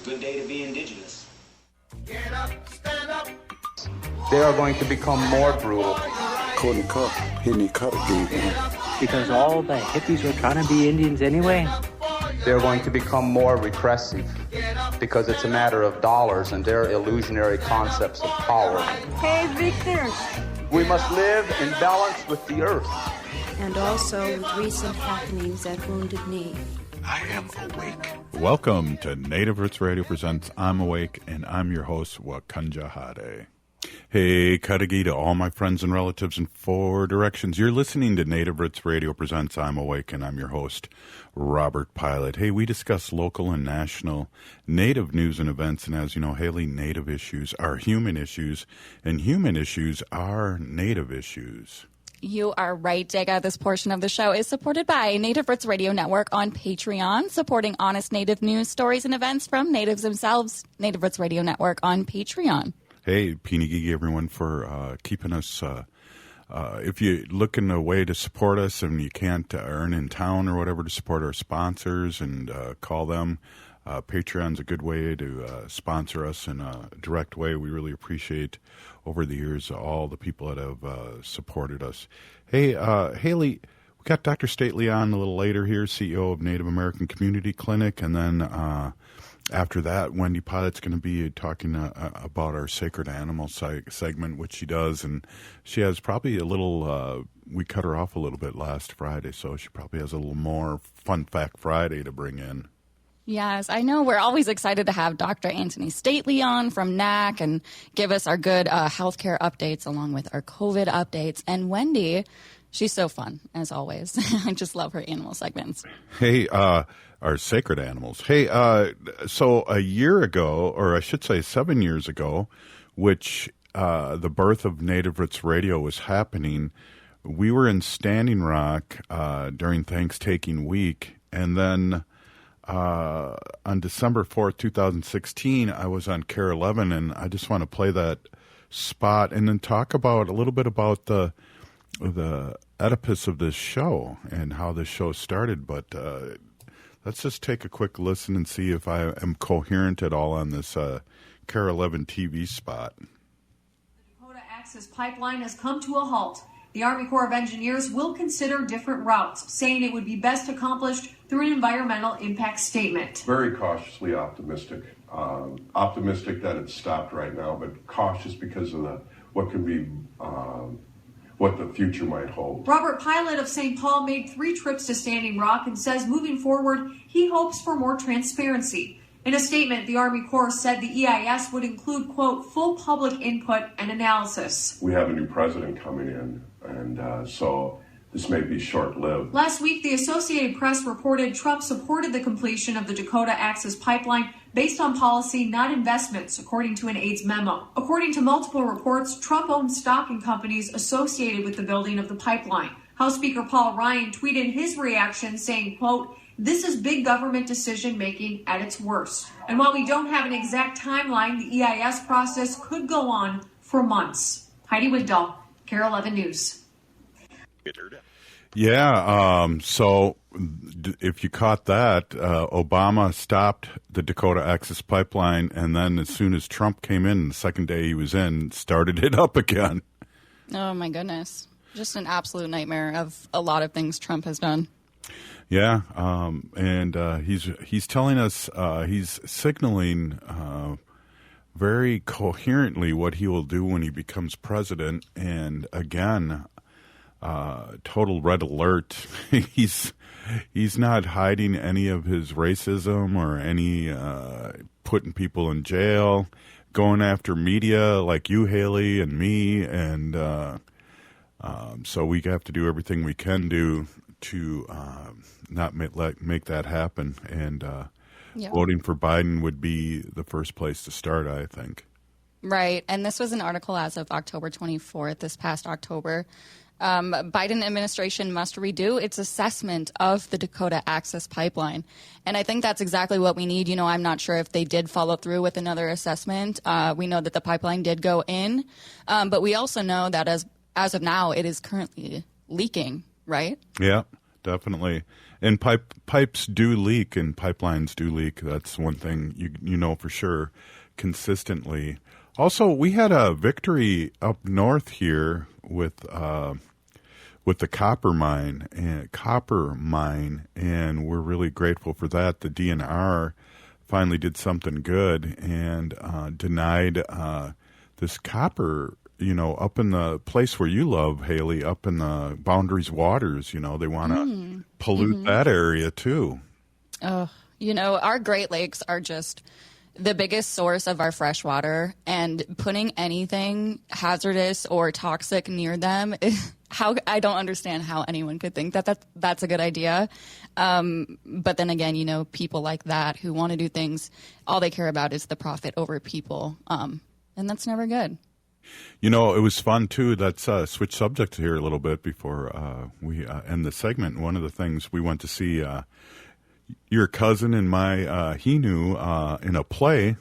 Good day to be indigenous. Get up, stand up. They are going to become more brutal. Couldn't cut, hitting cut again. Because all the hippies were trying to be Indians anyway. They're going to become more repressive because it's a matter of dollars and their illusionary concepts of power. Hey, Victor. We must live in balance with the earth. And also with recent happenings at Wounded Knee. I am awake. Welcome to Native Roots Radio Presents I'm Awake, and I'm your host, Wakanja Hade. Hey, Kadagi to all my friends and relatives in four directions. You're listening to Native Roots Radio Presents I'm Awake, and I'm your host, Robert Pilot. Hey, we discuss local and national Native news and events, and as you know, Haley, Native issues are human issues, and human issues are Native issues. You are right, Jega. This portion of the show is supported by Native Roots Radio Network on Patreon, supporting honest Native news, stories, and events from Natives themselves. Native Roots Radio Network on Patreon. Hey, Pinigigi, everyone, for keeping us. If you're looking a way to support us and you can't earn in town or whatever to support our sponsors and call them, Patreon's a good way to sponsor us in a direct way. We really appreciate over the years all the people that have supported us. Hey, Haley, we got Dr. Stately on a little later here, CEO of Native American Community Clinic, and then after that, Wendy Pilot's going to be talking about our sacred animal segment, which she does, and she has probably a little, we cut her off a little bit last Friday, so she probably has a little more Fun Fact Friday to bring in. Yes, I know. We're always excited to have Dr. Antony Stately on from NACC and give us our good healthcare updates along with our COVID updates. And Wendy, she's so fun, as always. I just love her animal segments. Hey, our sacred animals. Hey, so a year ago, or I should say 7 years ago, which the birth of Native Roots Radio was happening, we were in Standing Rock during Thanksgiving week, and then on December 4th, 2016, I was on Care 11, and I just want to play that spot and then talk about a little bit about the Oedipus of this show and how this show started. But let's just take a quick listen and see if I am coherent at all on this Care 11 TV spot. The Dakota Access Pipeline has come to a halt. The Army Corps of Engineers will consider different routes, saying it would be best accomplished through an environmental impact statement. Very cautiously optimistic. Optimistic that it's stopped right now, but cautious because of what the future might hold. Robert Pilot of St. Paul made 3 trips to Standing Rock and says moving forward, he hopes for more transparency. In a statement, the Army Corps said the EIS would include, quote, full public input and analysis. We have a new president coming in, and so this may be short-lived. Last week, the Associated Press reported Trump supported the completion of the Dakota Access Pipeline based on policy, not investments, according to an aides memo. According to multiple reports, Trump owned stock in companies associated with the building of the pipeline. House Speaker Paul Ryan tweeted his reaction saying, quote, this is big government decision-making at its worst. And while we don't have an exact timeline, the EIS process could go on for months. Heidi Wigdahl, Care 11 News. Yeah, so if you caught that, Obama stopped the Dakota Access Pipeline, and then as soon as Trump came in, the second day he was in, started it up again. Oh, my goodness. Just an absolute nightmare of a lot of things Trump has done. Yeah, and he's telling us, he's signaling very coherently what he will do when he becomes president, and again, total red alert. He's not hiding any of his racism or any putting people in jail, going after media like you, Haley, and me, and so we have to do everything we can do to not make that happen. And voting for Biden would be the first place to start, I think. Right. And this was an article as of October 24th, this past October. Biden administration must redo its assessment of the Dakota Access Pipeline. And I think that's exactly what we need. You know, I'm not sure if they did follow through with another assessment. We know that the pipeline did go in, but we also know that as of now, it is currently leaking, right? Yeah. definitely. And pipes do leak, and pipelines do leak. That's one thing you know for sure, consistently. Also, we had a victory up north here with the copper mine, and we're really grateful for that. The DNR finally did something good and denied this copper. Up in the place where you love, Haley, up in the Boundaries waters, they want to pollute that area too. Oh, our Great Lakes are just the biggest source of our fresh water, and putting anything hazardous or toxic near them, I don't understand how anyone could think that's a good idea. But then again, people like that who want to do things, all they care about is the profit over people. And that's never good. It was fun, too. Let's switch subjects here a little bit before we end the segment. One of the things we went to see your cousin and my Hinu in a play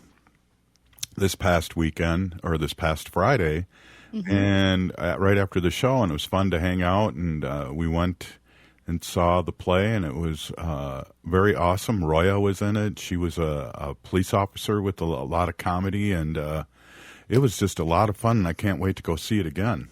this past weekend, or this past Friday, and right after the show, and it was fun to hang out, and we went and saw the play, and it was very awesome. Roya was in it. She was a police officer with a lot of comedy, and it was just a lot of fun, and I can't wait to go see it again.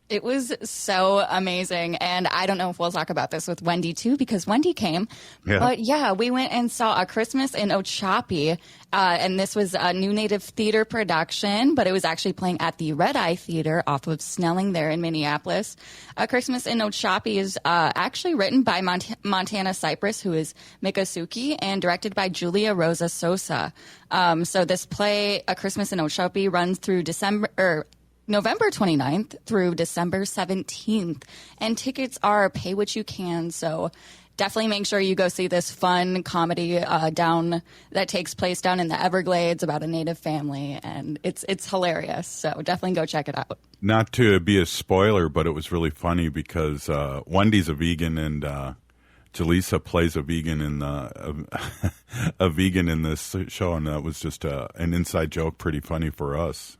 It was so amazing, and I don't know if we'll talk about this with Wendy, too, because Wendy came. Yeah. But, yeah, we went and saw A Christmas in Ochapi, and this was a New Native Theater production, but it was actually playing at the Red Eye Theater off of Snelling there in Minneapolis. A Christmas in Ochapi is actually written by Montana Cypress, who is Mikasuki, and directed by Julia Rosa Sosa. So this play, A Christmas in Ochapi, runs through November 29th through December 17th. And tickets are pay what you can. So definitely make sure you go see this fun comedy that takes place down in the Everglades about a Native family. And it's hilarious. So definitely go check it out. Not to be a spoiler, but it was really funny because Wendy's a vegan, and Jaleesa plays a vegan in a vegan in this show, and that was just an inside joke, pretty funny for us.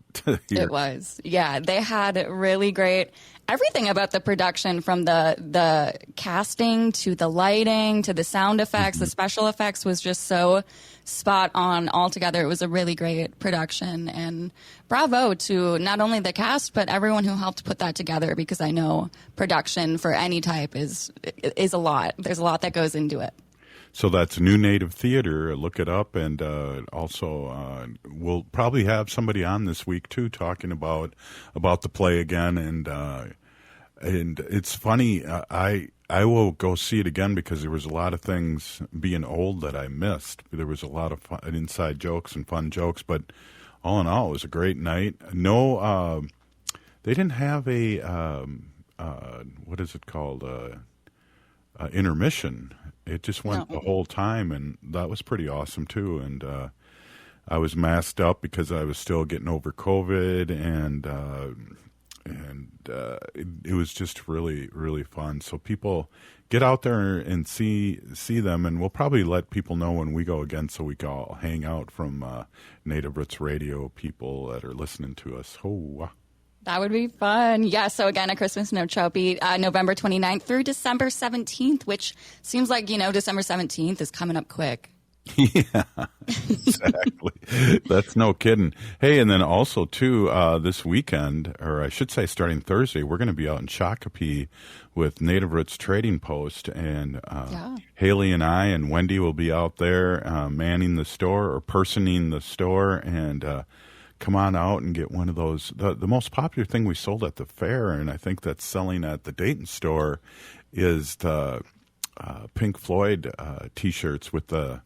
It was. Yeah, they had really great everything about the production, from the casting to the lighting to the sound effects. The special effects was just so spot on altogether. It was a really great production, and bravo to not only the cast but everyone who helped put that together, because I know production for any type is a lot. There's a lot that goes into it. So that's New Native Theater. Look it up, and also we'll probably have somebody on this week too, talking about the play again. And it's funny. I will go see it again because there was a lot of things, being old, that I missed. There was a lot of fun, inside jokes and fun jokes, but all in all, it was a great night. No, they didn't have a what is it called? Intermission. It just went the whole time, and that was pretty awesome too. And I was masked up because I was still getting over COVID, and it was just really, really fun. So people, get out there and see them, and we'll probably let people know when we go again, so we can all hang out from Native Roots Radio people that are listening to us. Oh. That would be fun. Yeah, so again, A Christmas in Ochapi, November 29th through December 17th, which seems like, December 17th is coming up quick. Yeah, exactly. That's no kidding. Hey, and then also, too, this weekend, or I should say starting Thursday, we're going to be out in Shakopee with Native Roots Trading Post, and Haley and I and Wendy will be out there manning the store, or personing the store, and come on out and get one of those. The most popular thing we sold at the fair, and I think that's selling at the Dayton store, is the Pink Floyd T-shirts with the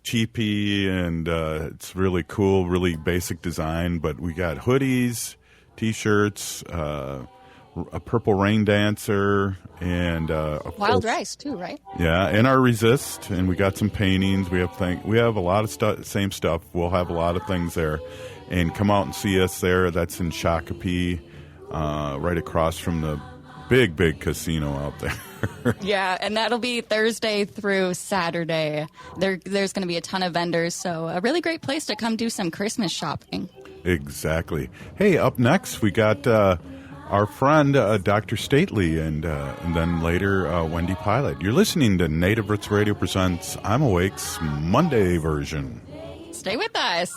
teepee, and it's really cool, really basic design. But we got hoodies, T-shirts, a purple rain dancer, and wild rice too, right? Yeah, and our resist, and we got some paintings. We have a lot of same stuff. We'll have a lot of things there, and come out and see us there. That's in Shakopee, right across from the big casino out there. Yeah, and that'll be Thursday through Saturday. There's going to be a ton of vendors, so a really great place to come do some Christmas shopping. Exactly. Hey, up next we got our friend Dr. Stately, and then later Wendy Pilot. You're listening to Native Roots Radio Presents I'm Awake's Monday version. Stay with us.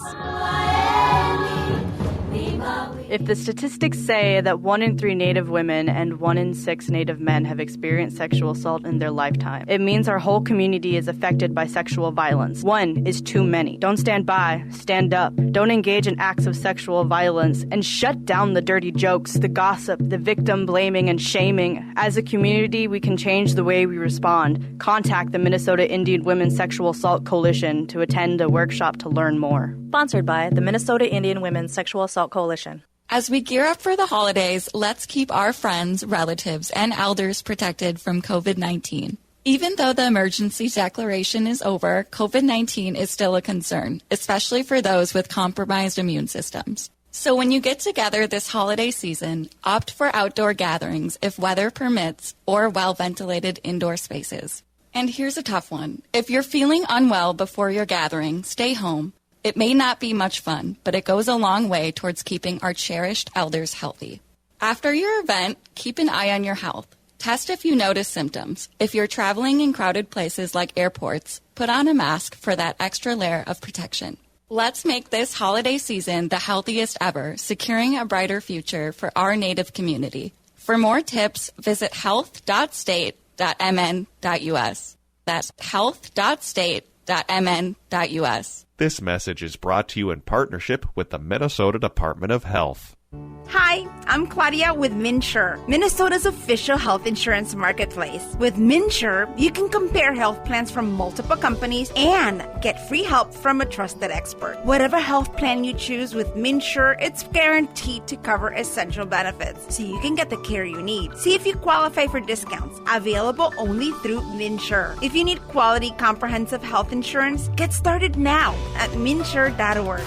If the statistics say that 1 in 3 Native women and 1 in 6 Native men have experienced sexual assault in their lifetime, it means our whole community is affected by sexual violence. 1 is too many. Don't stand by. Stand up. Don't engage in acts of sexual violence, and shut down the dirty jokes, the gossip, the victim blaming and shaming. As a community, we can change the way we respond. Contact the Minnesota Indian Women's Sexual Assault Coalition to attend a workshop to learn more. Sponsored by the Minnesota Indian Women's Sexual Assault Coalition. As we gear up for the holidays, let's keep our friends, relatives, and elders protected from COVID-19. Even though the emergency declaration is over, COVID-19 is still a concern, especially for those with compromised immune systems. So when you get together this holiday season, opt for outdoor gatherings if weather permits or well-ventilated indoor spaces. And here's a tough one. If you're feeling unwell before your gathering, stay home. It may not be much fun, but it goes a long way towards keeping our cherished elders healthy. After your event, keep an eye on your health. Test if you notice symptoms. If you're traveling in crowded places like airports, put on a mask for that extra layer of protection. Let's make this holiday season the healthiest ever, securing a brighter future for our Native community. For more tips, visit health.state.mn.us. That's health.state.mn.us. This message is brought to you in partnership with the Minnesota Department of Health. Hi, I'm Claudia with MinSure, Minnesota's official health insurance marketplace. With MinSure, you can compare health plans from multiple companies and get free help from a trusted expert. Whatever health plan you choose with MinSure, it's guaranteed to cover essential benefits, so you can get the care you need. See if you qualify for discounts, available only through MinSure. If you need quality, comprehensive health insurance, get started now at minsure.org.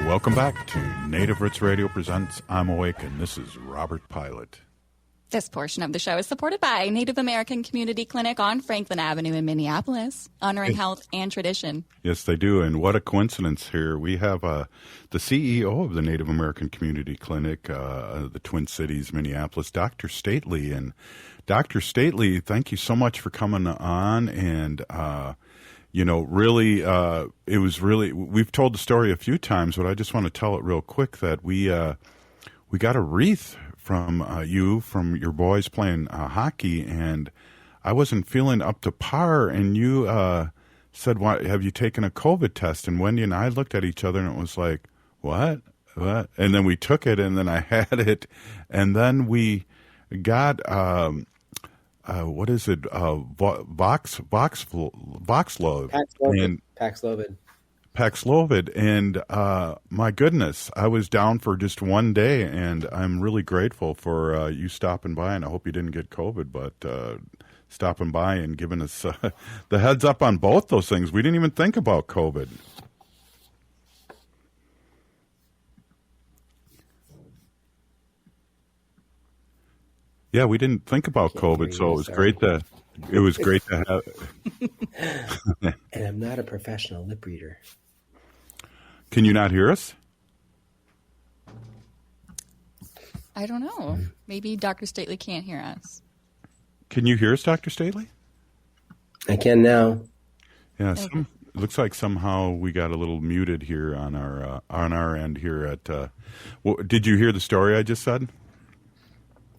Welcome back to Native Roots Radio Presents I'm Awake, and this is Robert Pilot. This portion of the show is supported by Native American Community Clinic on Franklin Avenue in Minneapolis, honoring health and tradition. Yes, they do, and what a coincidence here. We have the CEO of the Native American Community Clinic, the Twin Cities, Minneapolis, Dr. Stately. And Dr. Stately, thank you so much for coming on, and it was really, we've told the story a few times, but I just want to tell it real quick that we got a wreath from from your boys playing hockey, and I wasn't feeling up to par, and you said, "What, have you taken a COVID test?" And Wendy and I looked at each other, and it was like, what? And then we took it, and then I had it, and then we got what is it? Paxlovid. And my goodness, I was down for just one day, and I'm really grateful for you stopping by, and I hope you didn't get COVID, but stopping by and giving us the heads up on both those things. We didn't even think about COVID. Yeah, we didn't think about COVID, so it was great to have. And I'm not a professional lip reader. Can you not hear us? I don't know. Maybe Dr. Stately can't hear us. Can you hear us, Dr. Stately? I can now. Yeah, it looks like somehow we got a little muted here on our end here at. Did you hear the story I just said?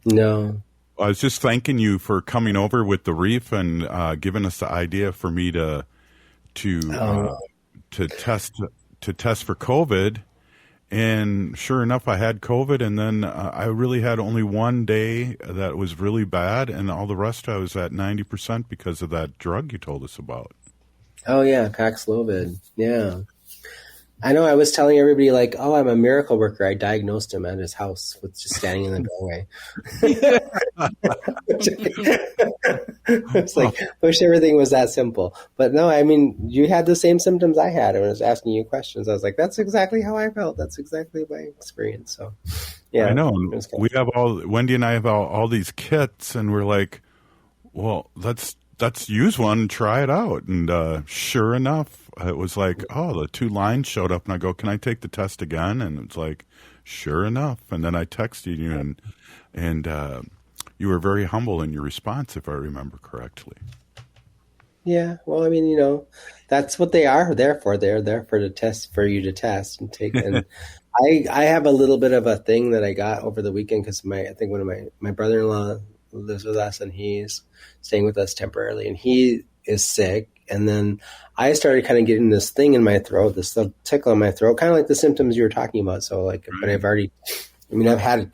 No. I was just thanking you for coming over with the reef and giving us the idea for me to test for COVID. And sure enough, I had COVID, and then I really had only one day that was really bad, and all the rest I was at 90% because of that drug you told us about. Oh yeah, Paxlovid. Yeah. I know I was telling everybody, like, oh, I'm a miracle worker. I diagnosed him at his house with just standing in the doorway. It's like, wish everything was that simple. But no, I mean, you had the same symptoms I had. When I was asking you questions, I was like, that's exactly how I felt. That's exactly my experience. So, yeah. I know. We have Wendy and I have all these kits, and we're like, well, let's use one and try it out. And sure enough, it was like, oh, the 2 lines showed up, and I go, can I take the test again? And it's like, sure enough. And then I texted you, and you were very humble in your response, if I remember correctly. Yeah, well, I mean, that's what they are there for. They're there for you to test and take. And I have a little bit of a thing that I got over the weekend because I think one of my brother-in-law lives with us, and he's staying with us temporarily, and he is sick. And then I started kind of getting this thing in my throat, this little tickle in my throat, kind of like the symptoms you were talking about. So but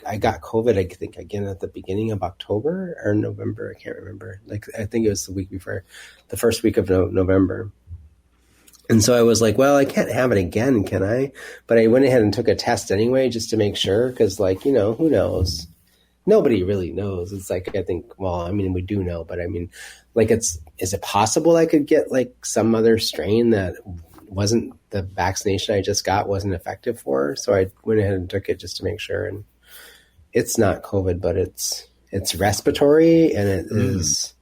I got COVID, I think, again at the beginning of October or November. I can't remember. I think it was the week before, the first week of November. And so I was like, well, I can't have it again, can I? But I went ahead and took a test anyway, just to make sure. Cause who knows? Nobody really knows. It's like, I think, well, I mean, we do know, but I mean, is it possible I could get some other strain that wasn't the vaccination I just got wasn't effective for? So I went ahead and took it just to make sure. And it's not COVID, but it's respiratory, and it is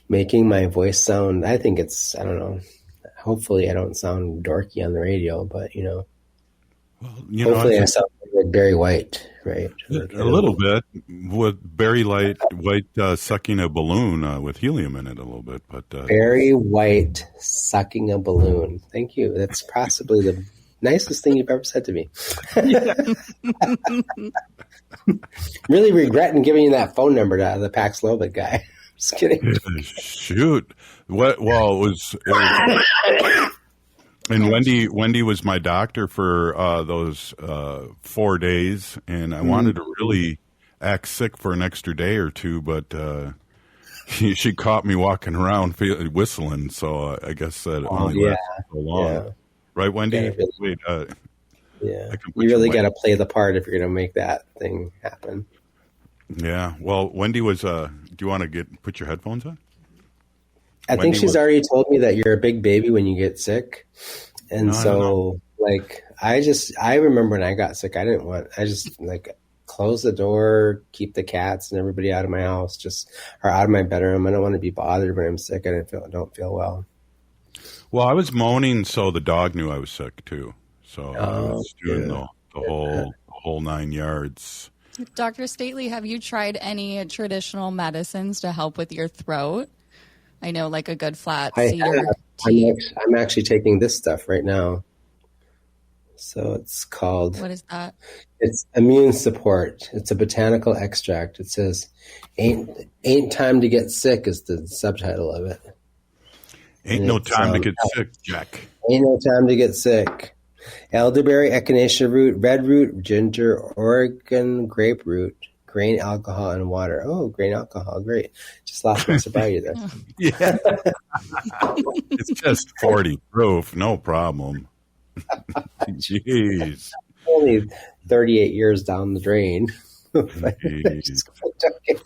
making my voice sound, I think I don't know. Hopefully I don't sound dorky on the radio, but well, hopefully I sound like Barry White, right? A little bit with Barry White sucking a balloon with helium in it a little bit, but Barry White sucking a balloon. Thank you. That's possibly the nicest thing you've ever said to me. Really regretting giving you that phone number to the Paxlovid guy. Just kidding. Shoot. What? Well, it was and Wendy was my doctor for those 4 days, and I wanted to really act sick for an extra day or two, but she caught me walking around whistling, so I guess that only lasted so long. Yeah. Right, Wendy? You really got to play the part if you're going to make that thing happen. Yeah. Well, Wendy was. Do you want to put your headphones on? I think she's already told me that you're a big baby when you get sick. And I remember when I got sick, I just close the door, keep the cats and everybody out of my house, or out of my bedroom. I don't want to be bothered when I'm sick. I don't feel well. Well, I was moaning, so the dog knew I was sick too. So I was doing the whole 9 yards. Dr. Stately, have you tried any traditional medicines to help with your throat? I know, like a good flat cedar tea. I'm actually taking this stuff right now. So it's called... What is that? It's immune support. It's a botanical extract. It says, ain't time to get sick is the subtitle of it. Ain't no time to get sick, Jack. Ain't no time to get sick. Elderberry, echinacea root, red root, ginger, Oregon grape root, grain alcohol, and water. Oh, grain alcohol. Great. Just lost my sobriety there. Yeah. It's just 40 proof. No problem. Jeez. Only 38 years down the drain.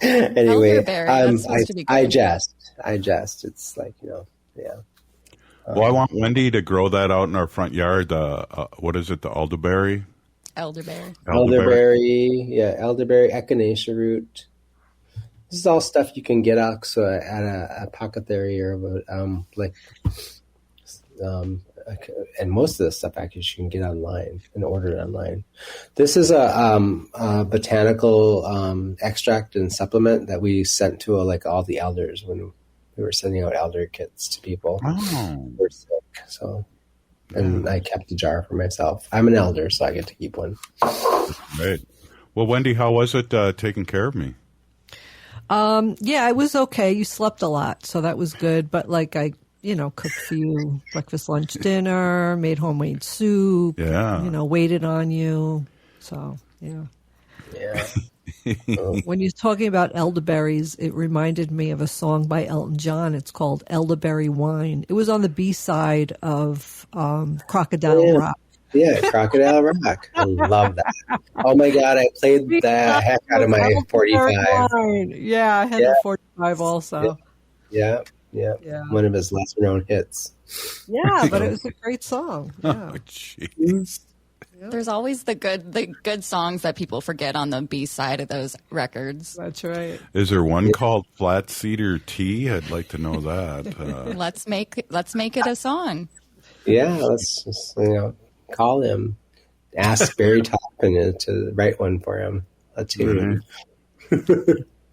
Anyway, I jest. It's yeah. Well, I want Wendy to grow that out in our front yard. What is it? The elderberry? Elderberry, echinacea root. This is all stuff you can get at a apothecary and most of this stuff actually you can get online and order it online. This is a botanical extract and supplement that we sent to all the elders when we were sending out elder kits to people who were sick. So, and I kept a jar for myself. I'm an elder, so I get to keep one. Right. Well, Wendy, how was it taking care of me? Yeah, it was okay. You slept a lot, so that was good. But I cooked for you breakfast, lunch, dinner, made homemade soup. Yeah. Waited on you. So, yeah. Yeah. When you're talking about elderberries, it reminded me of a song by Elton John. It's called Elderberry Wine. It was on the B-side of Crocodile Rock. Yeah, Crocodile Rock. I love that. Oh my God, I played the heck out of my 45. Yeah, I had the 45 also. Yeah. One of his lesser known hits. Yeah, but it was a great song. Yeah. Oh, jeez. There's always the good songs that people forget on the B side of those records. That's right. Is there one called Flat Cedar Tea? I'd like to know that. Let's make it a song. Yeah, let's just, call him, ask Barry Toppin to write one for him. A tune.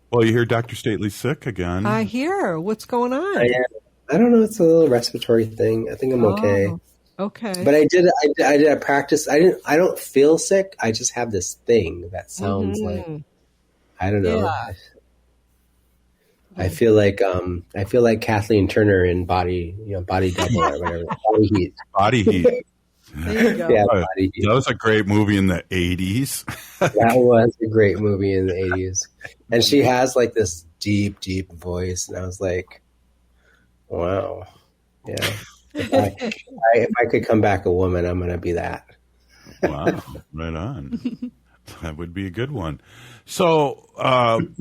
Well, you hear Dr. Stately's sick again. I hear. What's going on? I don't know. It's a little respiratory thing. I think I'm okay. Okay. But I did a practice. I don't feel sick. I just have this thing that sounds like, I don't know. Yeah. I feel like Kathleen Turner in Body Double or whatever. Body Heat. Body Heat. There you go. Yeah, Body Heat. That was a great movie in the 80s. That was a great movie in the 80s. And she has like this deep, deep voice. And I was like, wow. Yeah. If I could come back a woman, I'm going to be that. Wow. Right on. That would be a good one. So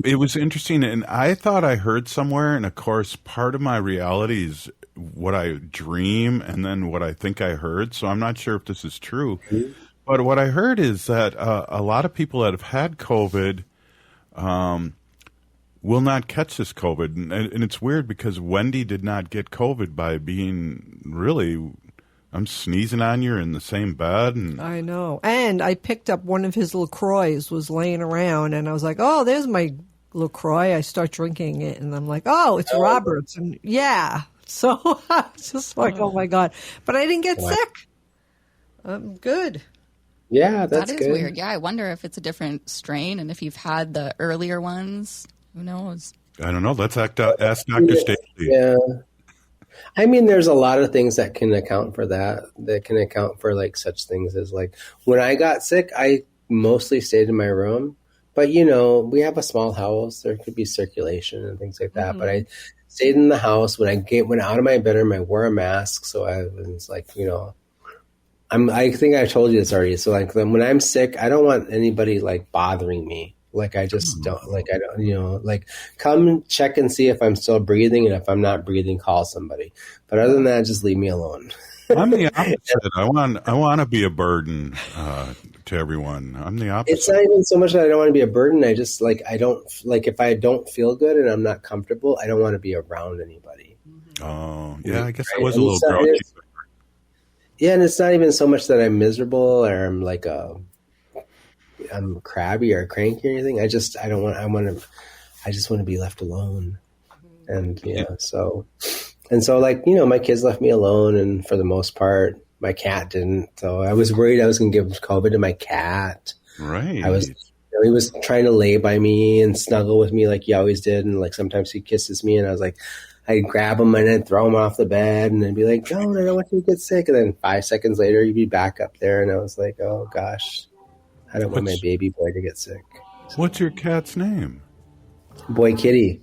it was interesting. And I thought I heard somewhere, and of course, part of my reality is what I dream and then what I think I heard. So I'm not sure if this is true. Mm-hmm. But what I heard is that a lot of people that have had COVID will not catch this COVID. And it's weird because Wendy did not get COVID by being really, I'm sneezing on you in the same bed. And I know. And I picked up one of his LaCroix, was laying around, and I was like, oh, there's my LaCroix. I start drinking it, and I'm like, oh, it's Robert's. And yeah. So I was just like, oh, my God. But I didn't get sick. I'm good. Yeah, that's good. That is weird. Yeah, I wonder if it's a different strain and if you've had the earlier ones. Who knows? I don't know. Let's ask Dr. Staley. Yeah. I mean, there's a lot of things that can account for that can account for like such things as like when I got sick, I mostly stayed in my room. But, we have a small house. There could be circulation and things like that. Mm-hmm. But I stayed in the house. When I went out of my bedroom, I wore a mask. So I was like, I think I told you this already. So like when I'm sick, I don't want anybody like bothering me. Like I just don't come check and see if I'm still breathing, and if I'm not breathing, call somebody. But other than that, just leave me alone. I'm the opposite. I want to be a burden to everyone. I'm the opposite. It's not even so much that I don't want to be a burden. I just if I don't feel good and I'm not comfortable, I don't want to be around anybody. Oh yeah, I guess I was a little grouchy. Yeah, and it's not even so much that I'm miserable or I'm like I'm crabby or cranky or anything. I just want to be left alone. And so like, my kids left me alone, and for the most part, my cat didn't. So I was worried I was going to give COVID to my cat. Right. He was trying to lay by me and snuggle with me like he always did. And like sometimes he kisses me, and I was like, I'd grab him and then throw him off the bed and then be like, no, I don't want you to get sick. And then 5 seconds later, he'd be back up there. And I was like, oh gosh, I don't want my baby boy to get sick. What's your cat's name? Boy Kitty.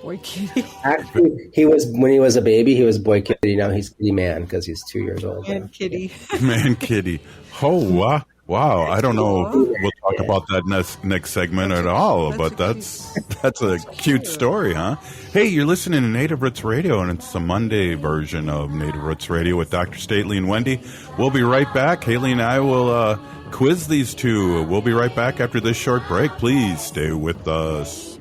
Boy Kitty. Actually, when he was a baby, he was Boy Kitty. Now he's Kitty Man because he's 2 years old. Man Kitty. Man Kitty. Oh, wow. I don't know. We'll talk about that next segment at all, but that's a cute story, huh? Hey, you're listening to Native Roots Radio, and it's the Monday version of Native Roots Radio with Dr. Stately and Wendy. We'll be right back. Haley and I will quiz these two. We'll be right back after this short break. Please stay with us.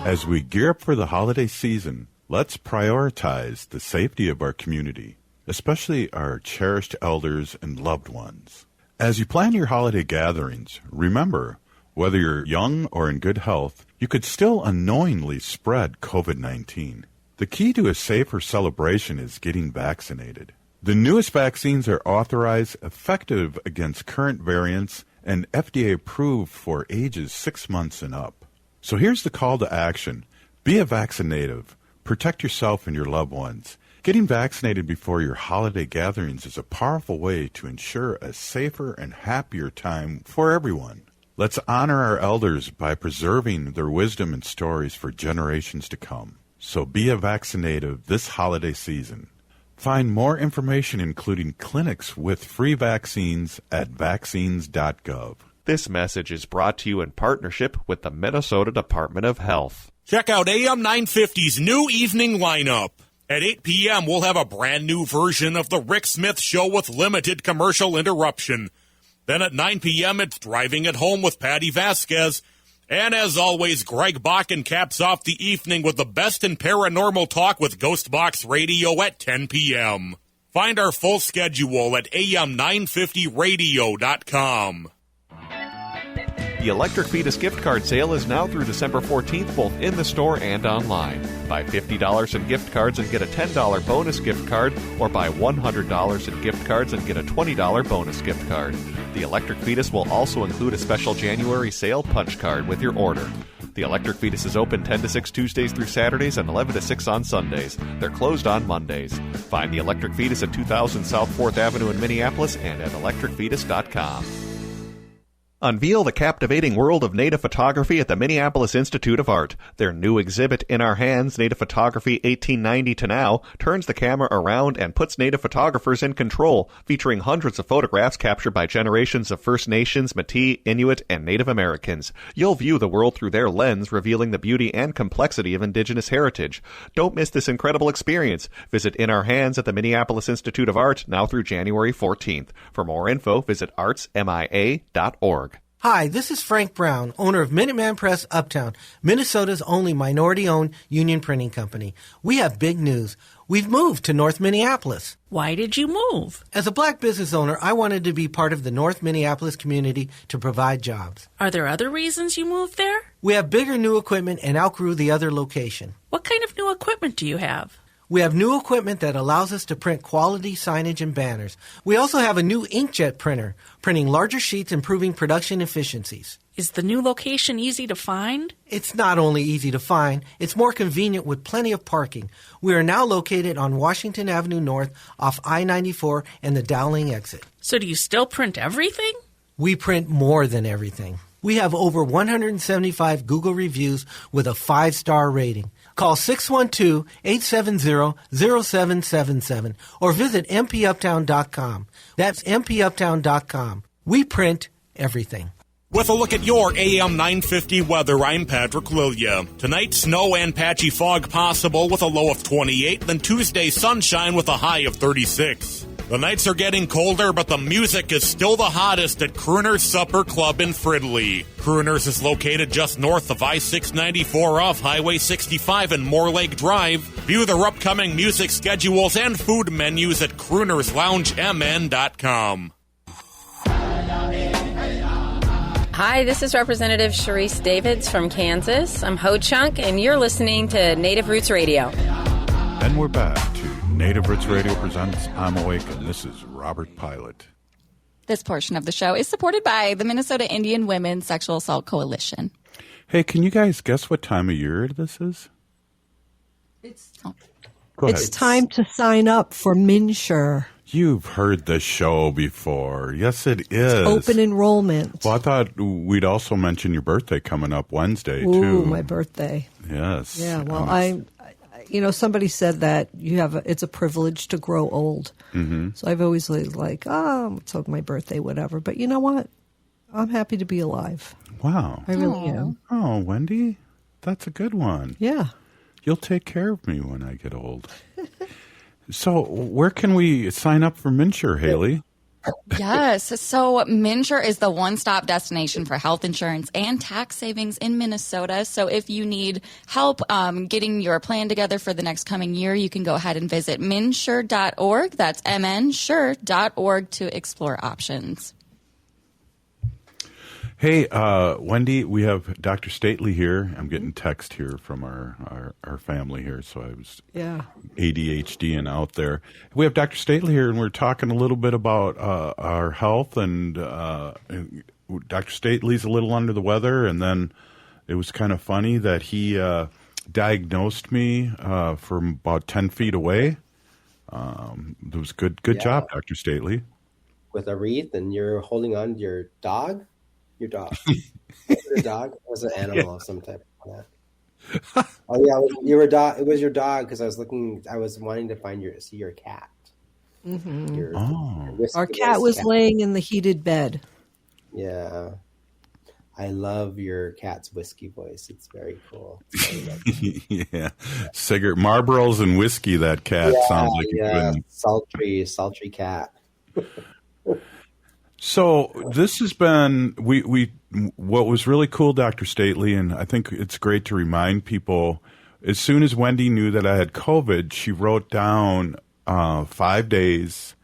As we gear up for the holiday season, let's prioritize the safety of our community, especially our cherished elders and loved ones. As you plan your holiday gatherings, remember, whether you're young or in good health, you could still unknowingly spread COVID-19. The key to a safer celebration is getting vaccinated. The newest vaccines are authorized, effective against current variants, and FDA approved for ages 6 months and up. So here's the call to action. Be a vaccinative. Protect yourself and your loved ones. Getting vaccinated before your holiday gatherings is a powerful way to ensure a safer and happier time for everyone. Let's honor our elders by preserving their wisdom and stories for generations to come. So be a vaccinative this holiday season. Find more information, including clinics with free vaccines, at vaccines.gov. This message is brought to you in partnership with the Minnesota Department of Health. Check out AM 950's new evening lineup. At 8 p.m., we'll have a brand new version of The Rick Smith Show with limited commercial interruption. Then at 9 p.m., it's Driving at Home with Patty Vasquez. And as always, Greg Bakken caps off the evening with the best in paranormal talk with Ghost Box Radio at 10 p.m. Find our full schedule at am950radio.com. The Electric Fetus gift card sale is now through December 14th, both in the store and online. Buy $50 in gift cards and get a $10 bonus gift card, or buy $100 in gift cards and get a $20 bonus gift card. The Electric Fetus will also include a special January sale punch card with your order. The Electric Fetus is open 10 to 6 Tuesdays through Saturdays and 11 to 6 on Sundays. They're closed on Mondays. Find the Electric Fetus at 2000 South 4th Avenue in Minneapolis and at electricfetus.com. Unveil the captivating world of native photography at the Minneapolis Institute of Art. Their new exhibit, In Our Hands, Native Photography 1890 to Now, turns the camera around and puts native photographers in control, featuring hundreds of photographs captured by generations of First Nations, Métis, Inuit, and Native Americans. You'll view the world through their lens, revealing the beauty and complexity of Indigenous heritage. Don't miss this incredible experience. Visit In Our Hands at the Minneapolis Institute of Art now through January 14th. For more info, visit artsmia.org. Hi, this is Frank Brown, owner of Minuteman Press Uptown, Minnesota's only minority-owned union printing company. We have big news. We've moved to North Minneapolis. Why did you move? As a black business owner, I wanted to be part of the North Minneapolis community to provide jobs. Are there other reasons you moved there? We have bigger new equipment and outgrew the other location. What kind of new equipment do you have? We have new equipment that allows us to print quality signage and banners. We also have a new inkjet printer, printing larger sheets, improving production efficiencies. Is the new location easy to find? It's not only easy to find, it's more convenient with plenty of parking. We are now located on Washington Avenue North off I-94 and the Dowling exit. So do you still print everything? We print more than everything. We have over 175 Google reviews with a 5-star rating. Call 612-870-0777 or visit mpuptown.com. That's mpuptown.com. We print everything. With a look at your AM 950 weather, I'm Patrick Lilia. Tonight, snow and patchy fog possible with a low of 28, then Tuesday, sunshine with a high of 36. The nights are getting colder, but the music is still the hottest at Crooner's Supper Club in Fridley. Crooner's is located just north of I-694 off Highway 65 and Moore Lake Drive. View their upcoming music schedules and food menus at croonersloungemn.com. Hi, this is Representative Sharice Davids from Kansas. I'm Ho Chunk, and you're listening to Native Roots Radio. And we're back to Native Roots Radio presents I'm Awake, and this is Robert Pilot. This portion of the show is supported by the Minnesota Indian Women's Sexual Assault Coalition. Hey, can you guys guess what time of year this is? Go ahead. It's time to sign up for MNsure. You've heard the show before. Yes, it is. It's open enrollment. Well, I thought we'd also mention your birthday coming up Wednesday, too. Ooh, my birthday. Yes. Yeah, well, somebody said that it's a privilege to grow old. Mm-hmm. So I've always like, it's my birthday, whatever. But you know what? I'm happy to be alive. Wow. I really am. Oh, Wendy, that's a good one. Yeah. You'll take care of me when I get old. So where can we sign up for MNsure, Haley? Yes. So MNsure is the one-stop destination for health insurance and tax savings in Minnesota. So if you need help getting your plan together for the next coming year, you can go ahead and visit mnsure.org. That's mnsure.org to explore options. Hey, Wendy, we have Dr. Stately here. I'm getting text here from our family here, so I was ADHD and out there. We have Dr. Stately here, and we're talking a little bit about our health, and Dr. Stately's a little under the weather, and then it was kind of funny that he diagnosed me from about 10 feet away. It was good job, Dr. Stately. With a wreath, and you're holding on to your dog. Your dog. Your dog was an animal of some type. Oh yeah, you were dog. It was your dog because I was looking. I was wanting to see your cat. Mm-hmm. Your Our cat was laying in the heated bed. Yeah. I love your cat's whiskey voice. It's very cool. Yeah. Cigarette, Marlboros and whiskey, that cat sounds like a good... sultry cat. So this has been, what was really cool, Dr. Stately, and I think it's great to remind people, as soon as Wendy knew that I had COVID, she wrote down 5 days.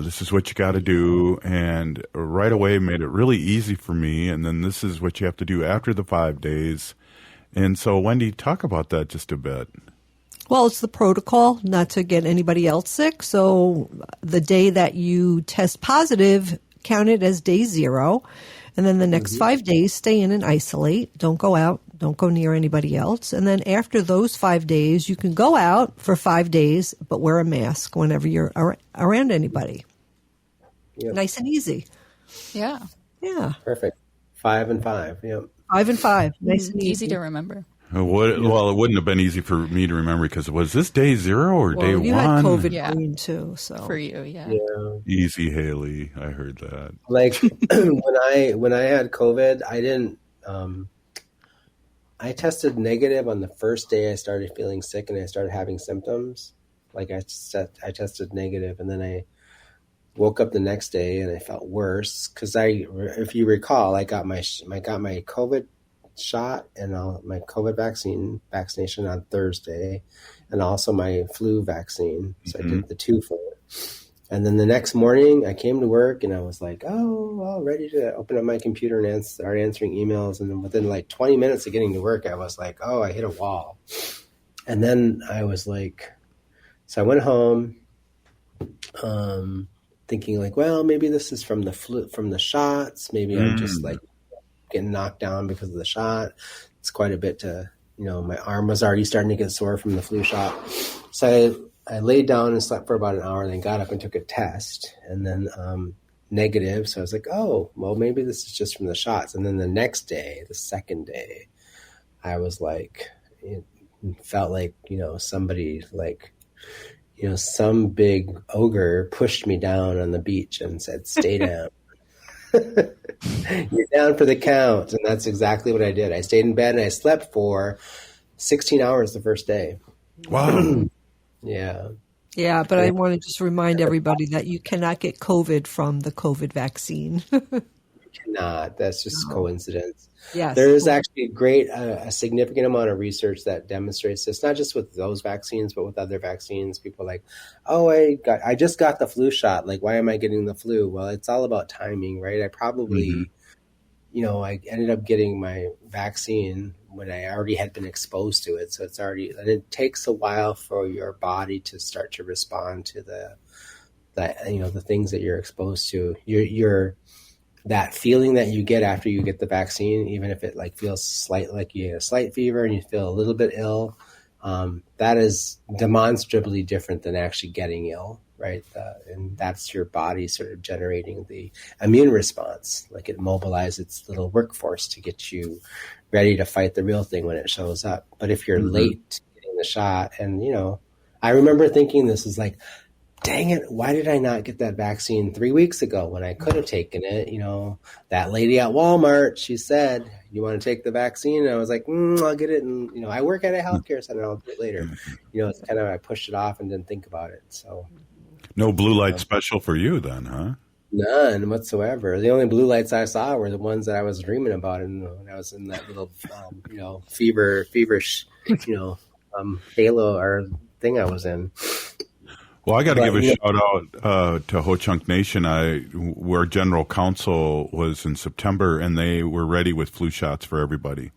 This is what you got to do, and right away made it really easy for me. And then this is what you have to do after the 5 days. And so, Wendy, talk about that just a bit. Well, it's the protocol not to get anybody else sick. So the day that you test positive, count it as day 0. And then the next 5 days, stay in and isolate. Don't go out. Don't go near anybody else. And then after those 5 days, you can go out for 5 days, but wear a mask whenever you're around anybody. Yep. Nice and easy. Yeah. Yeah. Perfect. 5 and 5. Yep. 5 and 5. Nice and easy to remember. Well, it wouldn't have been easy for me to remember because was this day 0 or day 1? You had COVID green too, so for you, yeah. Easy, Haley. I heard that. Like when I had COVID, I didn't. I tested negative on the first day I started feeling sick and I started having symptoms. Like I tested negative, and then I woke up the next day and I felt worse because if you recall, I got my COVID shot and my COVID vaccination on Thursday, and also my flu vaccine. So I did the 2 for it. And then the next morning I came to work and I was like, all ready to open up my computer and start answering emails. And then within like 20 minutes of getting to work, I was like, I hit a wall. And then I was like, so I went home, thinking like, well, maybe this is from the flu, from the shots. Maybe I'm just like getting knocked down because of the shot. It's quite a bit to, my arm was already starting to get sore from the flu shot. So I laid down and slept for about an hour, then got up and took a test, and then negative. So I was like, well, maybe this is just from the shots. And then the next day, the second day, I was like, it felt like, somebody like, some big ogre pushed me down on the beach and said, stay down. You're down for the count. And that's exactly what I did. I stayed in bed and I slept for 16 hours the first day. Wow. Yeah. Yeah, but I want to just remind everybody that you cannot get COVID from the COVID vaccine. You cannot. That's just coincidence. Yes. There is actually a significant amount of research that demonstrates this, not just with those vaccines, but with other vaccines. People are like, I just got the flu shot. Like, why am I getting the flu? Well, it's all about timing, right? I probably, I ended up getting my vaccine when I already had been exposed to it. So and it takes a while for your body to start to respond to the things that you're exposed to. That feeling that you get after you get the vaccine, even if it like feels like you get a slight fever and you feel a little bit ill, that is demonstrably different than actually getting ill, right? And that's your body sort of generating the immune response. Like it mobilizes its little workforce to get you ready to fight the real thing when it shows up. But if you're late to getting the shot, and I remember thinking this is like, dang it, why did I not get that vaccine 3 weeks ago when I could have taken it? That lady at Walmart, she said, you want to take the vaccine? And I was like, I'll get it. And, I work at a healthcare center. I'll do it later. It's kind of, I pushed it off and didn't think about it. So no blue light special for you then, huh? None whatsoever. The only blue lights I saw were the ones that I was dreaming about. And when I was in that little, feverish, halo or thing I was in. Well, I got to give a shout out to Ho Chunk Nation. Where General Counsel was in September, and they were ready with flu shots for everybody.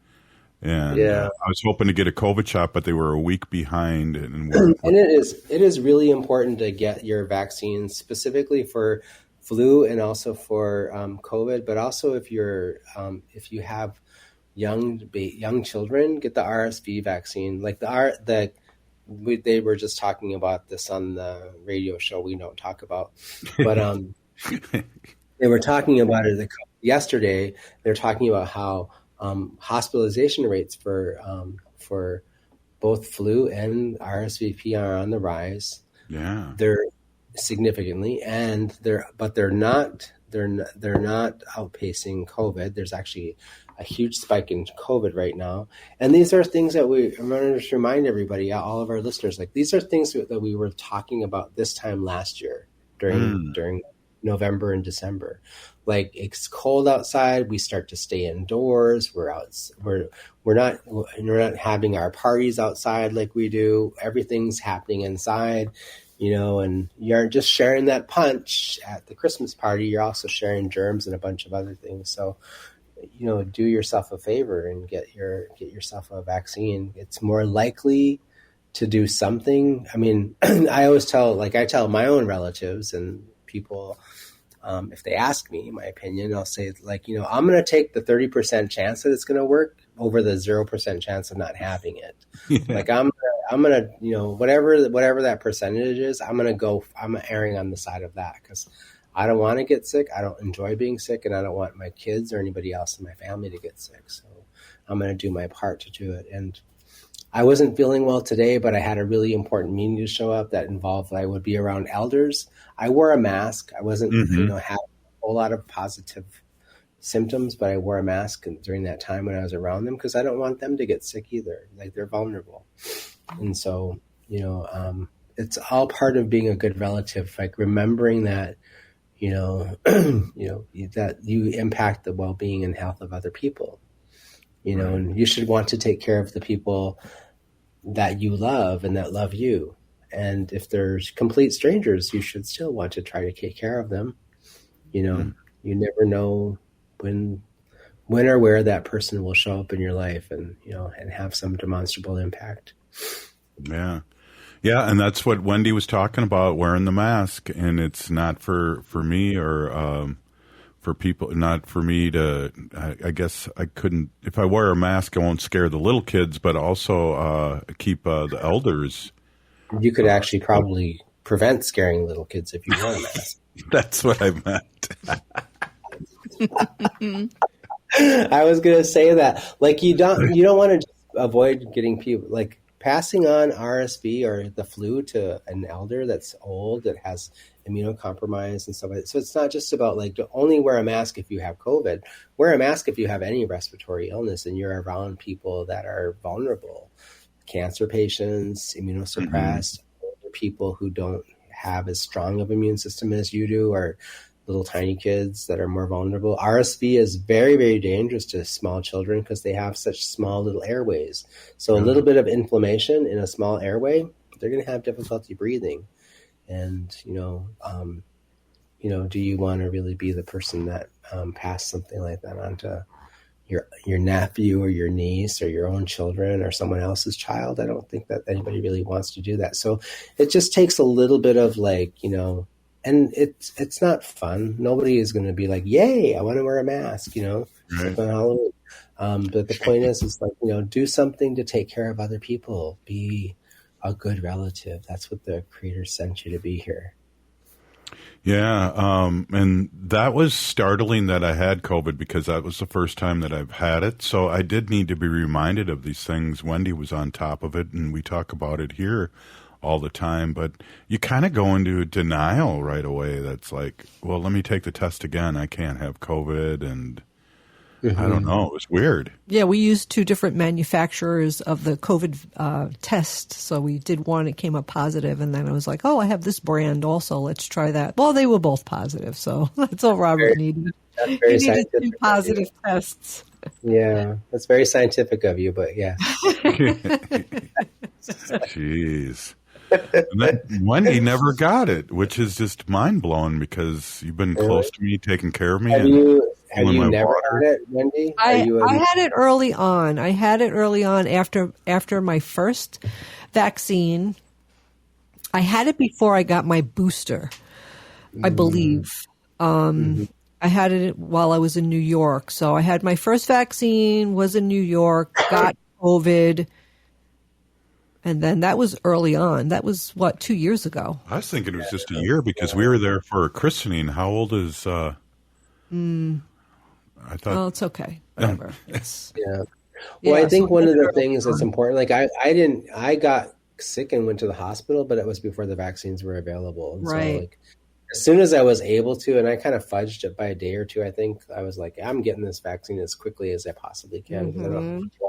And I was hoping to get a COVID shot, but they were a week behind. And it is really important to get your vaccines specifically for flu and also for COVID, but also if you have young children, get the RSV vaccine. Like the they were just talking about this on the radio show we don't talk about, but they were talking about it yesterday. They're talking about how hospitalization rates for both flu and RSVP are on the rise. Yeah, they're significantly, and they're not outpacing COVID. There's actually a huge spike in COVID right now. And these are things that I'm going to remind everybody, all of our listeners, like these are things that we were talking about this time last year during November and December. Like, it's cold outside, we start to stay indoors. We're not having our parties outside like we do. Everything's happening inside. And you aren't just sharing that punch at the Christmas party, you're also sharing germs and a bunch of other things. So, do yourself a favor and get yourself a vaccine. It's more likely to do something. I mean, I always tell my own relatives and people, if they ask me my opinion, I'll say, I'm going to take the 30% chance that it's going to work over the 0% chance of not having it. Yeah. I'm going to, whatever that percentage is, I'm erring on the side of that, because I don't want to get sick. I don't enjoy being sick, and I don't want my kids or anybody else in my family to get sick. So I'm going to do my part to do it. And I wasn't feeling well today, but I had a really important meeting to show up that involved I would be around elders. I wore a mask. I wasn't, having a whole lot of positive symptoms, but I wore a mask during that time when I was around them, because I don't want them to get sick either. Like, they're vulnerable. And so, it's all part of being a good relative, like remembering that, that you impact the well-being and health of other people, and you should want to take care of the people that you love and that love you. And if there's complete strangers, you should still want to try to take care of them. You never know when or where that person will show up in your life and have some demonstrable impact. Yeah. Yeah, and that's what Wendy was talking about, wearing the mask, and it's not for me or for people, not for me to, I guess I couldn't, if I wear a mask, I won't scare the little kids, but also keep the elders. You could actually probably prevent scaring little kids if you wear a mask. That's what I meant. I was going to say that. Like, you don't want to just avoid getting people, like, passing on RSV or the flu to an elder that's old, that has immunocompromised and stuff like that. So it's not just about only wear a mask if you have COVID. Wear a mask if you have any respiratory illness and you're around people that are vulnerable. Cancer patients, immunosuppressed, older people who don't have as strong of immune system as you do, or little tiny kids that are more vulnerable. RSV is very, very dangerous to small children because they have such small little airways. So a little bit of inflammation in a small airway, they're going to have difficulty breathing. And, do you want to really be the person that passed something like that on to your nephew or your niece or your own children or someone else's child? I don't think that anybody really wants to do that. So it just takes a little bit of and it's not fun. Nobody is going to be like, yay, I want to wear a mask, right. On Halloween. But the point is do something to take care of other people. Be a good relative. That's what the Creator sent you to be here. Yeah, and that was startling that I had COVID, because that was the first time that I've had it. So I did need to be reminded of these things. Wendy was on top of it, and we talk about it here all the time, but you kind of go into denial right away. That's like, well, let me take the test again. I can't have COVID, and I don't know. It was weird. Yeah, we used two different manufacturers of the COVID test. So we did one, it came up positive, and then I was like, oh, I have this brand also. Let's try that. Well, they were both positive, so that's all Robert needed. He needed two positive tests. Yeah, that's very scientific of you, but yeah. Jeez. And then Wendy never got it, which is just mind-blowing, because you've been close to me, taking care of me. Have you never had it, Wendy? I had it early on. I had it early on after my first vaccine. I had it before I got my booster, I believe. I had it while I was in New York. So I had my first vaccine, was in New York, got COVID. And then that was early on. That was, 2 years ago? I was thinking it was just a year because we were there for a christening. How old is... I thought... Oh, it's okay. Whatever. Well, I think one of the things that's important, like I got sick and went to the hospital, but it was before the vaccines were available. And right. So, like, as soon as I was able to, and I kind of fudged it by a day or two, I think I was like, I'm getting this vaccine as quickly as I possibly can because I don't want to be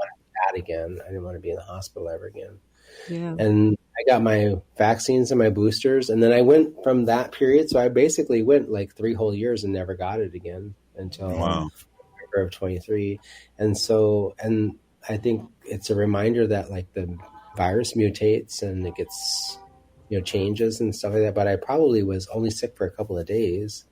bad again. I didn't want to be in the hospital ever again. Yeah. And I got my vaccines and my boosters, and then I went from that period. So I basically went like 3 whole years and never got it again until November of 23. And I think it's a reminder that like the virus mutates and it gets, changes and stuff like that. But I probably was only sick for a couple of days.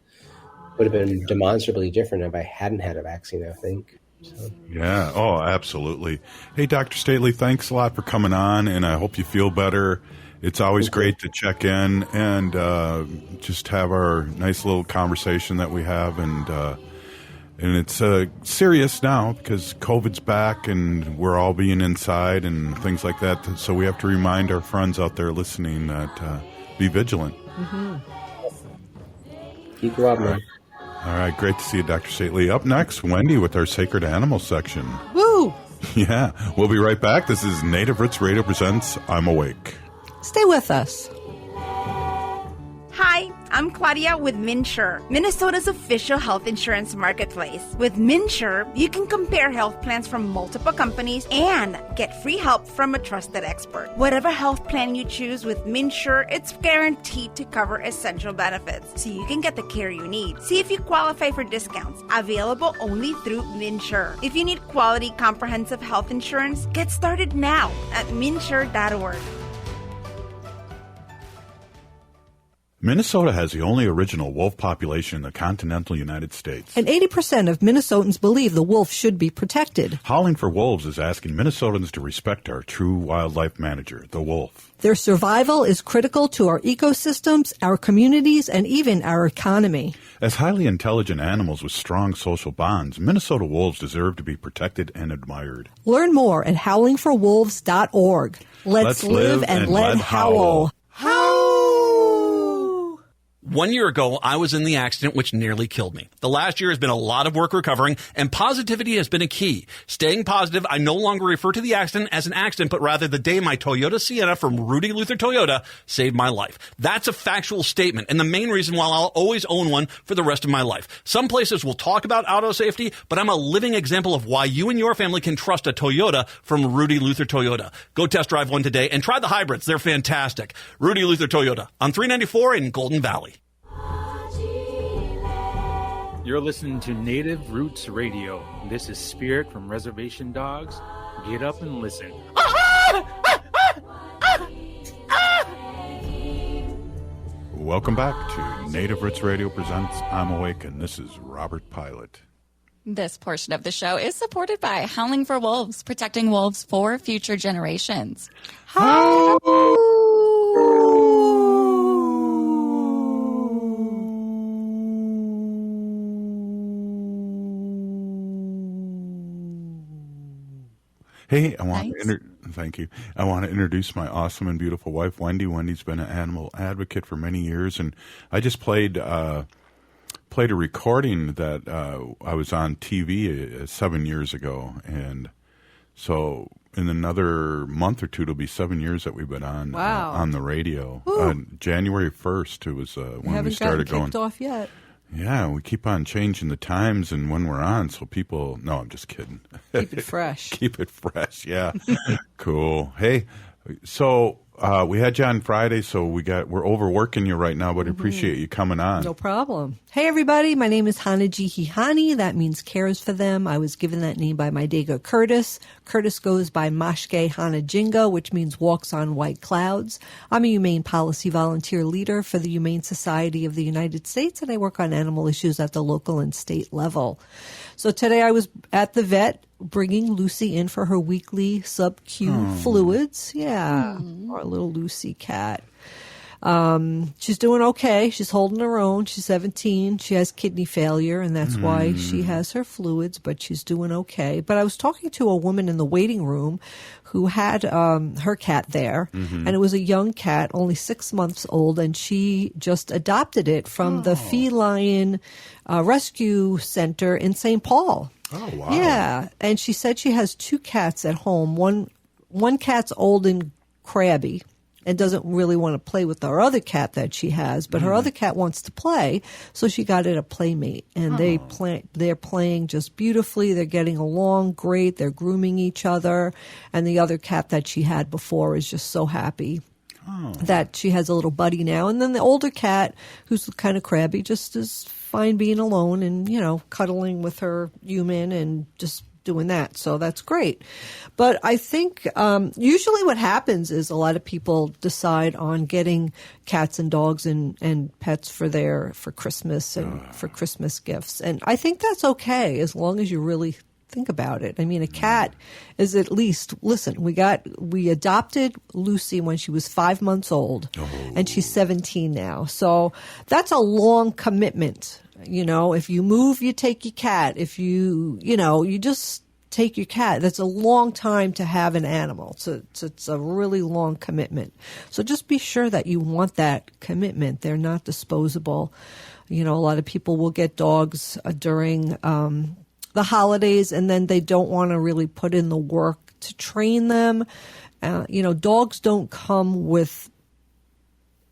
Would have been demonstrably different if I hadn't had a vaccine, I think. So. Yeah. Oh, absolutely. Hey, Dr. Stately, thanks a lot for coming on, and I hope you feel better. It's always great to check in and just have our nice little conversation that we have. And it's serious now because COVID's back and we're all being inside and things like that. So we have to remind our friends out there listening that be vigilant. Mm-hmm. Keep you up, man. All right, great to see you, Dr. Stately. Up next, Wendy with our Sacred Animal section. Woo! Yeah, we'll be right back. This is Native Roots Radio presents I'm Awake. Stay with us. Hi, I'm Claudia with MinSure, Minnesota's official health insurance marketplace. With MinSure, you can compare health plans from multiple companies and get free help from a trusted expert. Whatever health plan you choose with MinSure, it's guaranteed to cover essential benefits, so you can get the care you need. See if you qualify for discounts, available only through MinSure. If you need quality, comprehensive health insurance, get started now at minsure.org. Minnesota has the only original wolf population in the continental United States. And 80% of Minnesotans believe the wolf should be protected. Howling for Wolves is asking Minnesotans to respect our true wildlife manager, the wolf. Their survival is critical to our ecosystems, our communities, and even our economy. As highly intelligent animals with strong social bonds, Minnesota wolves deserve to be protected and admired. Learn more at howlingforwolves.org. Let's live and let howl. Howl! 1 year ago, I was in the accident which nearly killed me. The last year has been a lot of work recovering, and positivity has been a key. Staying positive, I no longer refer to the accident as an accident, but rather the day my Toyota Sienna from Rudy Luther Toyota saved my life. That's a factual statement, and the main reason why I'll always own one for the rest of my life. Some places will talk about auto safety, but I'm a living example of why you and your family can trust a Toyota from Rudy Luther Toyota. Go test drive one today and try the hybrids. They're fantastic. Rudy Luther Toyota on 394 in Golden Valley. You're listening to Native Roots Radio. This is Spirit from Reservation Dogs. Get up and listen. Welcome back to Native Roots Radio presents I'm Awake, and this is Robert Pilot. This portion of the show is supported by Howling for Wolves, protecting wolves for future generations. Howl! Hey, thank you. I want to introduce my awesome and beautiful wife, Wendy. Wendy's been an animal advocate for many years, and I just played a recording that I was on TV 7 years ago, and so in another month or two, it'll be 7 years that we've been on on the radio. January 1st, it was when we started going. Kicked off yet? Yeah, we keep on changing the times and when we're on, so people... No, I'm just kidding. Keep it fresh. Keep it fresh, yeah. Cool. Hey, so we had you on Friday, so we're overworking you right now, but I appreciate you coming on. No problem. Hey, everybody. My name is Hanaji Hihani. That means cares for them. I was given that name by my Dago Curtis. Curtis goes by Mashke Hanajinga, which means walks on white clouds. I'm a humane policy volunteer leader for the Humane Society of the United States, and I work on animal issues at the local and state level. So today I was at the vet bringing Lucy in for her weekly sub-Q fluids. Yeah, our little Lucy cat. She's doing okay. She's holding her own. She's 17. She has kidney failure, and that's why she has her fluids, but she's doing okay. But I was talking to a woman in the waiting room who had her cat there, and it was a young cat, only 6 months old, and she just adopted it from the feline rescue center in St. Paul. Oh, wow. Yeah, and she said she has 2 cats at home. One cat's old and crabby and doesn't really want to play with her other cat that she has, but her other cat wants to play, so she got it a playmate, and they're playing just beautifully. They're getting along great. They're grooming each other, and the other cat that she had before is just so happy that she has a little buddy now. And then the older cat, who's kind of crabby, just is fine being alone and, cuddling with her human and just doing that. So that's great. But I think usually what happens is a lot of people decide on getting cats and dogs and pets for Christmas and for Christmas gifts. And I think that's okay as long as you really think about it. I mean, a cat is at least, listen, we adopted Lucy when she was 5 months old, and she's 17 now. So that's a long commitment. If you move, you take your cat. If you just take your cat. That's a long time to have an animal. It's a really long commitment. So just be sure that you want that commitment. They're not disposable. A lot of people will get dogs during the holidays, and then they don't want to really put in the work to train them. Dogs don't come with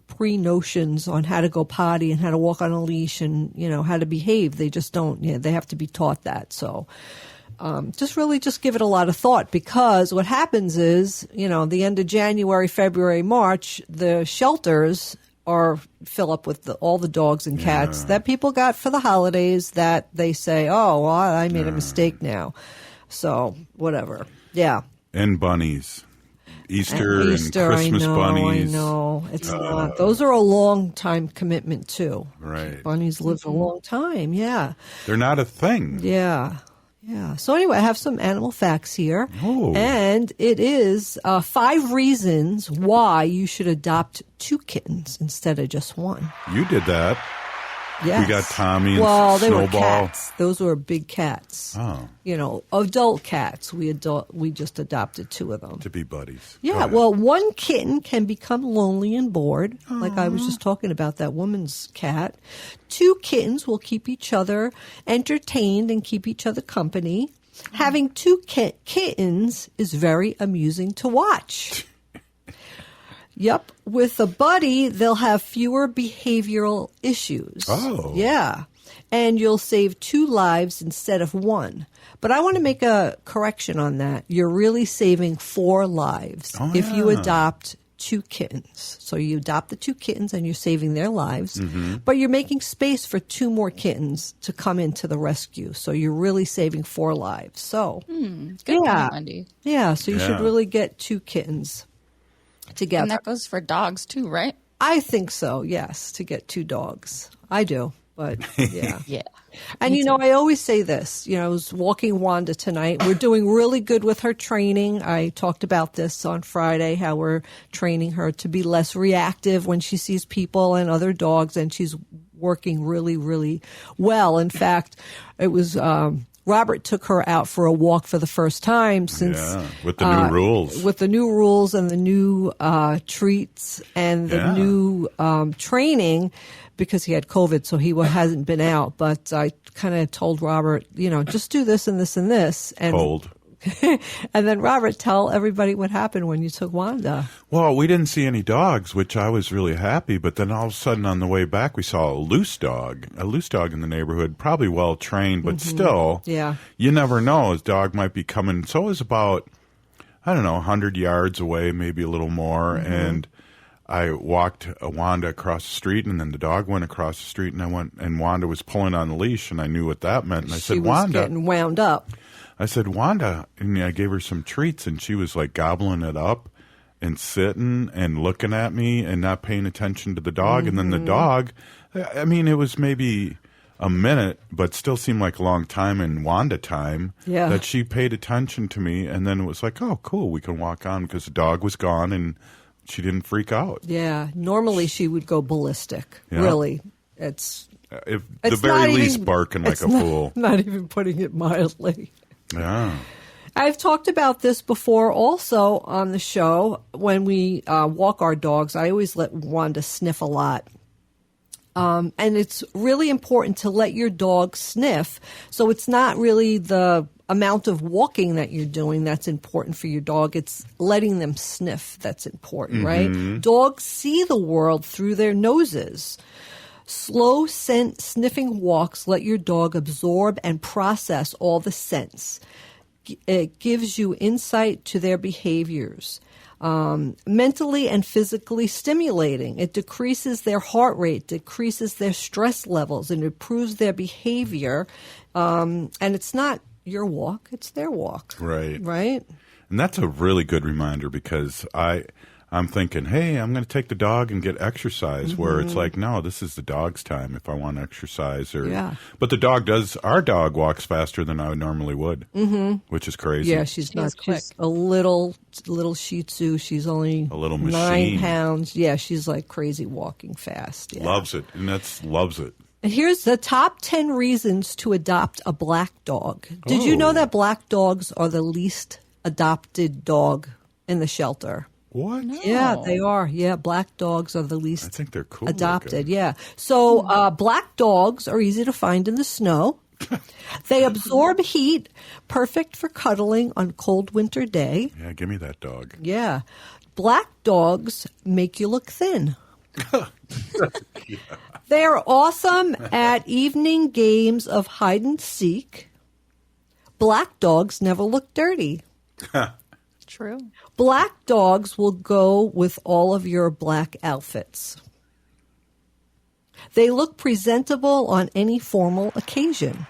pre-notions on how to go potty and how to walk on a leash and, how to behave. They just don't. They have to be taught that. So just give it a lot of thought, because what happens is, the end of January, February, March, the shelters fill up with all the dogs and cats that people got for the holidays that they say, oh, well, I made a mistake now. So whatever. Yeah. And bunnies. Easter and Christmas bunnies. I know. It's not. Those are a long time commitment too. Right. Bunnies live a long time. Yeah. They're not a thing. Yeah. Yeah. So anyway, I have some animal facts here. Oh. And it is 5 reasons why you should adopt 2 kittens instead of just 1. You did that. Yes. We got Tommy and Snowball. They were cats. Those were big cats. Oh. Adult cats. We just adopted 2 of them. To be buddies. Yeah. Well, 1 kitten can become lonely and bored, like I was just talking about that woman's cat. 2 kittens will keep each other entertained and keep each other company. Having 2 kittens is very amusing to watch. Yep. With a buddy, they'll have fewer behavioral issues. Oh. Yeah. And you'll save 2 lives instead of 1. But I want to make a correction on that. You're really saving 4 lives if you adopt 2 kittens. So you adopt the 2 kittens and you're saving their lives, but you're making space for 2 more kittens to come into the rescue. So you're really saving 4 lives. So good point, Wendy. Yeah. So you should really get 2 kittens together. And that goes for dogs too, right? I think so, yes, to get 2 dogs. I do, but yeah. Yeah. And, I always say this. I was walking Wanda tonight. We're doing really good with her training. I talked about this on Friday, how we're training her to be less reactive when she sees people and other dogs, and she's working really, really well. In fact, it was Robert took her out for a walk for the first time since with the new rules. With the new rules and the new treats and the new training, because he had COVID, so he hasn't been out. But I kind of told Robert, just do this and this and this. And Cold. And then, Robert, tell everybody what happened when you took Wanda. Well, we didn't see any dogs, which I was really happy. But then all of a sudden on the way back, we saw a loose dog in the neighborhood, probably well trained, but still, you never know. His dog might be coming. So it was about, 100 yards away, maybe a little more. And I walked Wanda across the street, and then the dog went across the street, and Wanda was pulling on the leash, and I knew what that meant. And I said, Wanda. She was getting wound up. I said, Wanda, and I gave her some treats, and she was like gobbling it up and sitting and looking at me and not paying attention to the dog. And then the dog, it was maybe a minute, but still seemed like a long time in Wanda time that she paid attention to me. And then it was like, oh, cool, we can walk on, because the dog was gone and she didn't freak out. Yeah. Normally she would go ballistic. Yeah. Really. It's If the very least barking like a fool. Not even putting it mildly. Yeah. I've talked about this before also on the show. When we walk our dogs, I always let Wanda sniff a lot. And it's really important to let your dog sniff. So it's not really the amount of walking that you're doing that's important for your dog. It's letting them sniff that's important, right? Dogs see the world through their noses. Slow scent sniffing walks let your dog absorb and process all the scents. It gives you insight to their behaviors. Mentally and physically stimulating. It decreases their heart rate, decreases their stress levels, and improves their behavior. And it's not your walk, it's their walk. Right. Right? And that's a really good reminder because I'm thinking, hey, I'm going to take the dog and get exercise, where it's like, no, this is the dog's time if I want exercise. But our dog walks faster than I normally would, which is crazy. Yeah, she's not quick. She's a little Shih Tzu. She's only a little 9 pounds. Yeah, she's like crazy walking fast. Yeah. Loves it. And loves it. And here's the top 10 reasons to adopt a black dog. Did you know that black dogs are the least adopted dog in the shelter? What? No. Yeah, they are. Yeah, black dogs are the least I think they're cool adopted. looking. Yeah. So black dogs are easy to find in the snow. They absorb heat, perfect for cuddling on cold winter day. Yeah, give me that dog. Yeah. Black dogs make you look thin. They are awesome at evening games of hide and seek. Black dogs never look dirty. True. Black dogs will go with all of your black outfits. They look presentable on any formal occasion.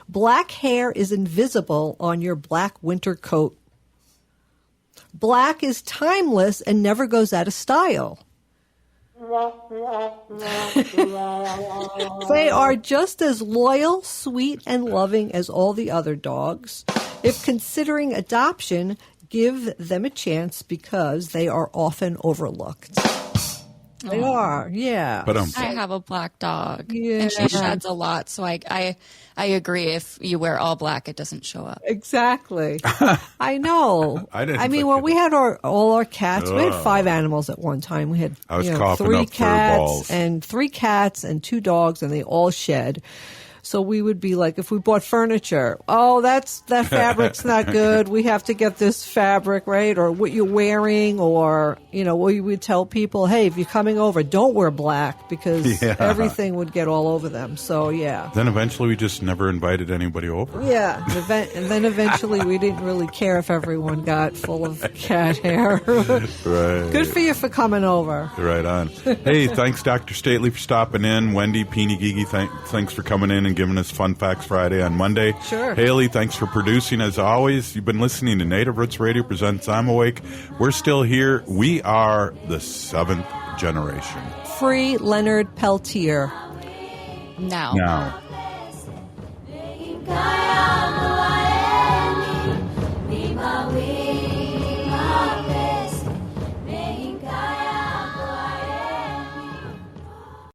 Black hair is invisible on your black winter coat. Black is timeless and never goes out of style. They are just as loyal, sweet, and loving as all the other dogs. If considering adoption, give them a chance because they are often overlooked. They are, yeah. But I have a black dog, Yeah. and she sheds a lot. So I agree. If you wear all black, it doesn't show up. Exactly. I know. I mean, when we had all our cats, we had 5 animals at one time. We had I was coughing up three cats and 2 dogs, and they all shed. So we would be like, if we bought furniture, that fabric's not good. We have to get this fabric, right? Or what you're wearing, or, we would tell people, hey, if you're coming over, don't wear black because everything would get all over them. So, yeah. Then eventually we just never invited anybody over. Yeah. And then eventually we didn't really care if everyone got full of cat hair. Right. Good for you for coming over. Right on. Hey, thanks, Dr. Stately, for stopping in. Wendy, Peony Gigi, thanks for coming in and giving us Fun Facts Friday on Monday. Sure. Haley, thanks for producing as always. You've been listening to Native Roots Radio presents I'm Awake. We're still here. We are the 7th generation. Free Leonard Peltier. Now. Now.